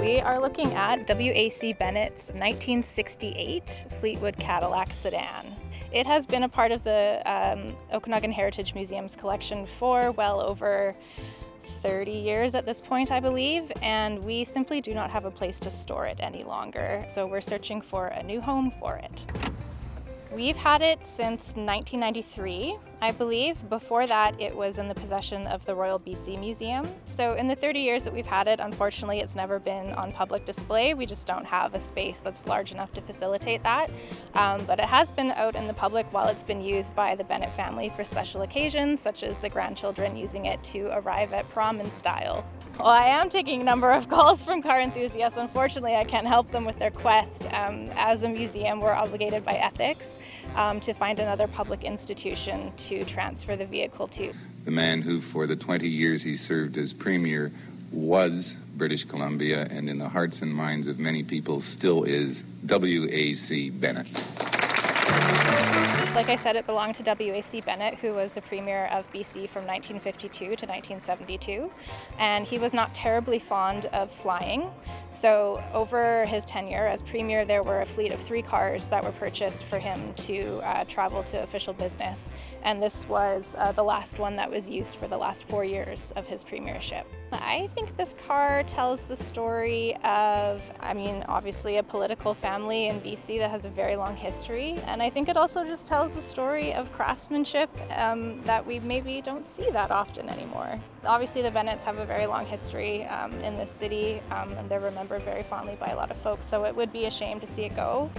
We are looking at WAC Bennett's 1968 Fleetwood Cadillac sedan. It has been a part of the Okanagan Heritage Museum's collection for well over 30 years at this point, I believe, and we simply do not have a place to store it any longer. So we're searching for a new home for it. We've had it since 1993, I believe. Before that, it was in the possession of the Royal BC Museum. So in the 30 years that we've had it, unfortunately, it's never been on public display. We just don't have a space that's large enough to facilitate that. But it has been out in the public while it's been used by the Bennett family for special occasions, such as the grandchildren using it to arrive at prom in style. Well, I am taking a number of calls from car enthusiasts. Unfortunately, I can't help them with their quest. As a museum, we're obligated by ethics to find another public institution to transfer the vehicle to. The man who, for the 20 years he served as Premier, was British Columbia, and in the hearts and minds of many people still is WAC Bennett. Like I said, it belonged to WAC Bennett, who was the Premier of BC from 1952 to 1972, and he was not terribly fond of flying. So over his tenure as Premier, there were a fleet of 3 cars that were purchased for him to travel to official business, and this was the last one that was used for the last 4 years of his premiership. I think this car tells the story of, obviously a political family in BC that has a very long history, and I think it also just tells the story of craftsmanship that we maybe don't see that often anymore. Obviously the Bennetts have a very long history in this city, and they're remembered very fondly by a lot of folks, so it would be a shame to see it go.